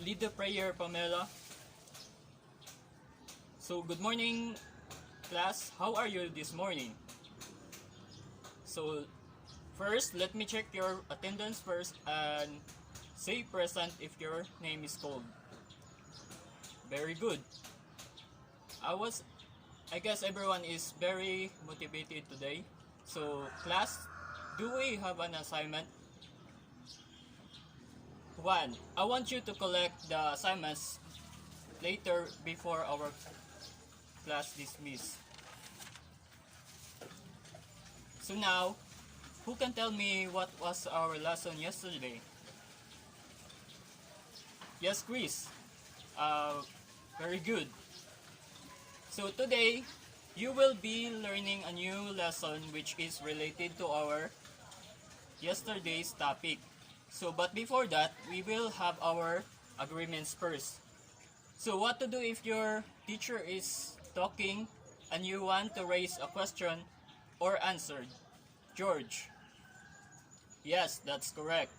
lead the prayer, Pamela. So, good morning, class. How are you this morning? So, first, let me check your attendance first and say present if your name is called. Very good. I was I guess everyone is very motivated today. So, class, do we have an assignment? One, I want you to collect the assignments later before our class dismiss. So now, who can tell me what was our lesson yesterday? Yes, Chris. Very good. So today, you will be learning a new lesson which is related to our yesterday's topic. So, but before that, we will have our agreements first. So, what to do if your teacher is talking and you want to raise a question or answer? George. Yes, that's correct.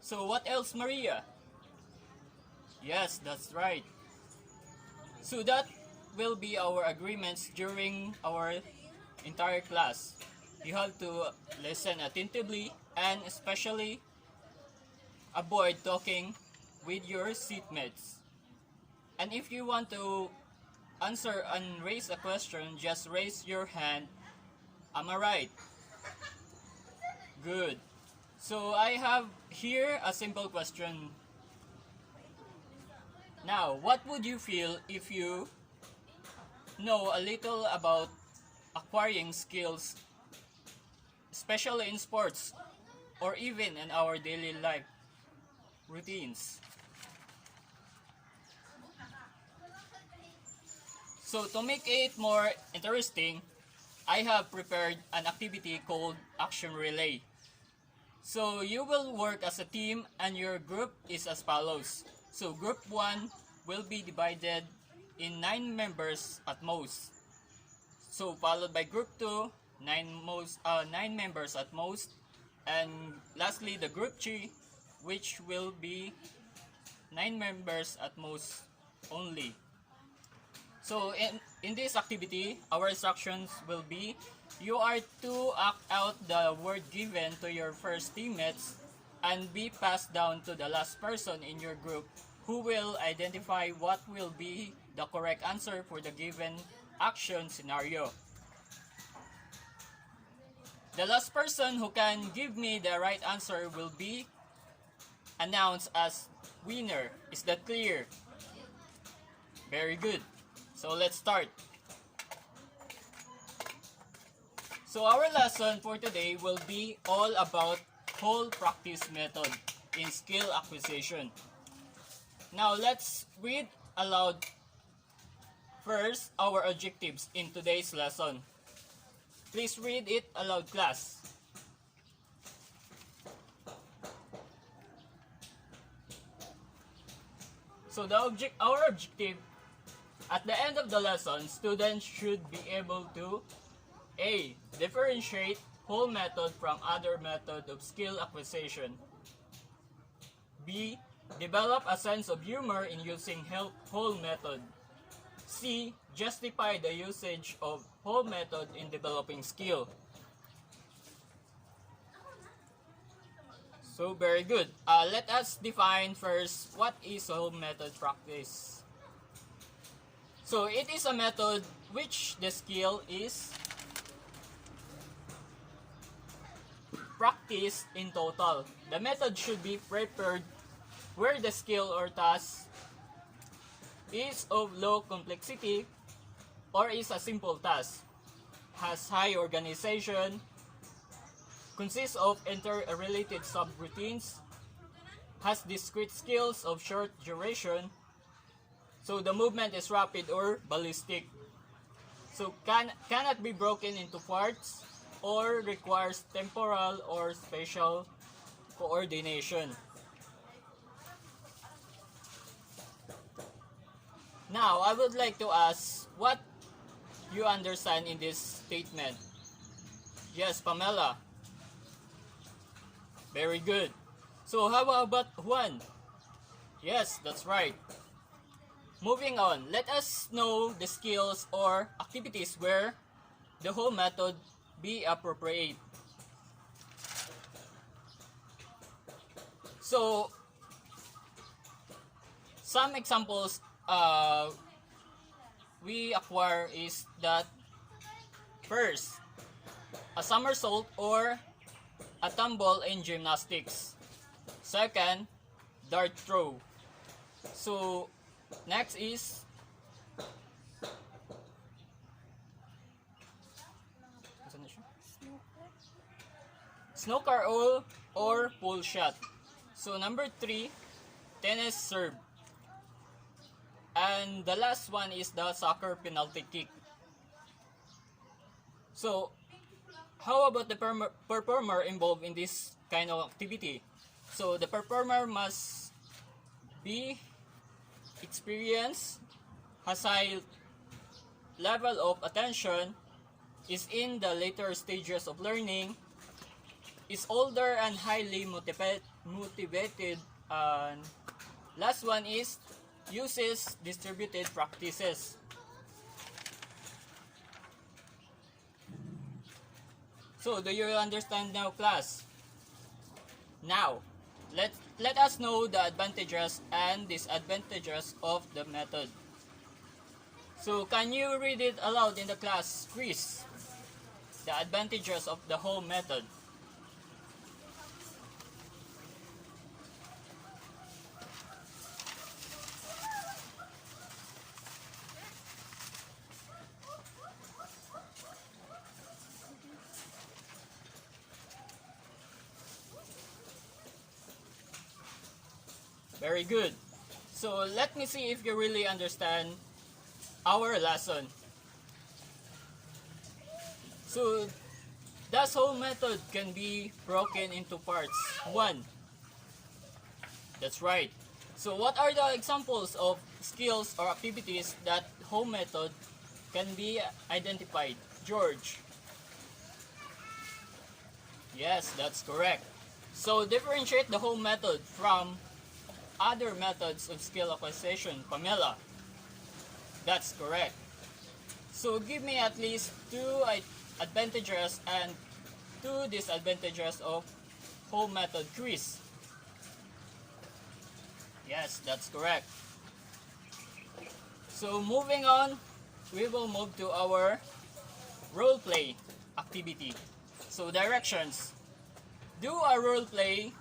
So, what else, Maria? Yes, that's right. So, that will be our agreements during our entire class. You have to listen attentively and especially avoid talking with your seatmates. And if you want to answer and raise a question, just raise your hand. Am I right? Good. So I have here a simple question. Now, what would you feel if you know a little about acquiring skills, especially in sports or even in our daily life routines? So to make it more interesting, I have prepared an activity called Action Relay. So you will work as a team and your group is as follows. So group 1 will be divided in 9 members at most. So followed by group 2, 9 members at most. And lastly the group 3, which will be 9 members at most only. So in this activity, our instructions will be, you are to act out the word given to your first teammates and be passed down to the last person in your group who will identify what will be the correct answer for the given action scenario. The last person who can give me the right answer will be announced as winner. Is that clear? Very good. So let's start. So our lesson for today will be all about whole practice method in skill acquisition. Now let's read aloud first our objectives in today's lesson. Please read it aloud, class. So our objective at the end of the lesson, students should be able to A. Differentiate whole method from other method of skill acquisition. B. Develop a sense of humor in using whole method. C. Justify the usage of whole method in developing skill. So very good. Let us define first what is whole method practice. So it is a method which the skill is practiced in total. The method should be prepared where the skill or task is of low complexity or is a simple task, has high organization, consists of interrelated subroutines, has discrete skills of short duration, so the movement is rapid or ballistic. So cannot be broken into parts or requires temporal or spatial coordination. Now, I would like to ask what you understand in this statement. Yes, Pamela. Very good. So how about Juan? Yes, that's right. Moving on, let us know the skills or activities where the whole method be appropriate. So, some examples we acquire is that first, a somersault or a tumble in gymnastics. Second, dart throw. So, next is snooker or pull shot. So, number 3, tennis serve. And the last one is the soccer penalty kick. So, how about the performer involved in this kind of activity? So, the performer must be experienced, has high level of attention, is in the later stages of learning, is older and highly motivated, and last one is uses distributed practices. So, do you understand now, class? Now, let us know the advantages and disadvantages of the method. So, can you read it aloud in the class, Chris? The advantages of the whole method. Very good. So let me see if you really understand our lesson. So this whole method can be broken into parts. 1. That's right. So what are the examples of skills or activities that whole method can be identified? George. Yes, that's correct. So differentiate the whole method from other methods of skill acquisition, Pamela. That's correct. So give me at least 2 advantages and 2 disadvantages of whole method, Chris. Yes, that's correct. So moving on, we will move to our role play activity. So directions. Do a role play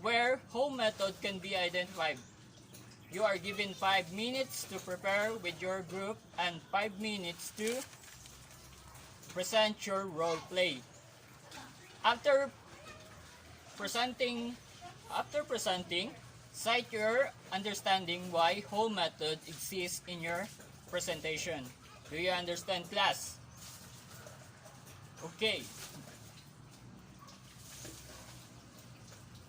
where whole method can be identified. You are given 5 minutes to prepare with your group and 5 minutes to present your role play. After presenting, cite your understanding why whole method exists in your presentation. Do you understand, class? Okay.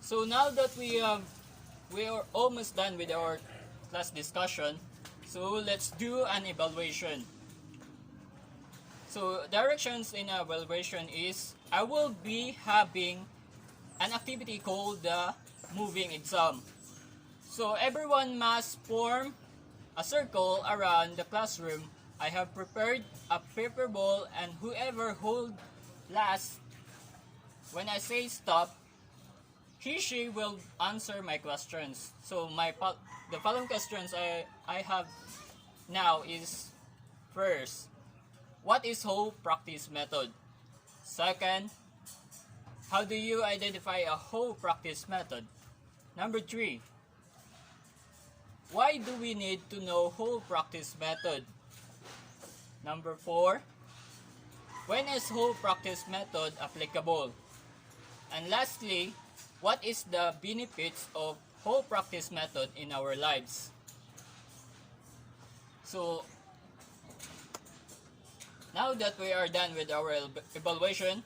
So now that we are almost done with our class discussion, so let's do an evaluation. So directions in evaluation is, I will be having an activity called the moving exam. So everyone must form a circle around the classroom. I have prepared a paper ball, and whoever holds last when I say stop, she will answer my questions. So the following questions I have now is, first, what is whole practice method? Second, how do you identify a whole practice method? Number 3, why do we need to know whole practice method? Number 4, when is whole practice method applicable? And lastly, what is the benefits of whole practice method in our lives? So, now that we are done with our evaluation,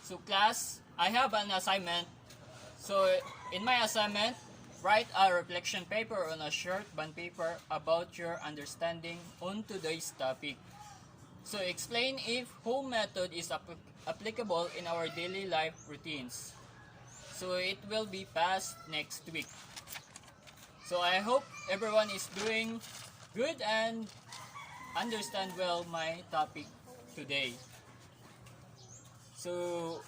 so class, I have an assignment. So, in my assignment, write a reflection paper on a short bond paper about your understanding on today's topic. So, explain if whole method is applicable in our daily life routines. So it will be passed next week. So I hope everyone is doing good and understand well my topic today. So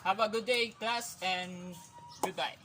have a good day, class, and goodbye.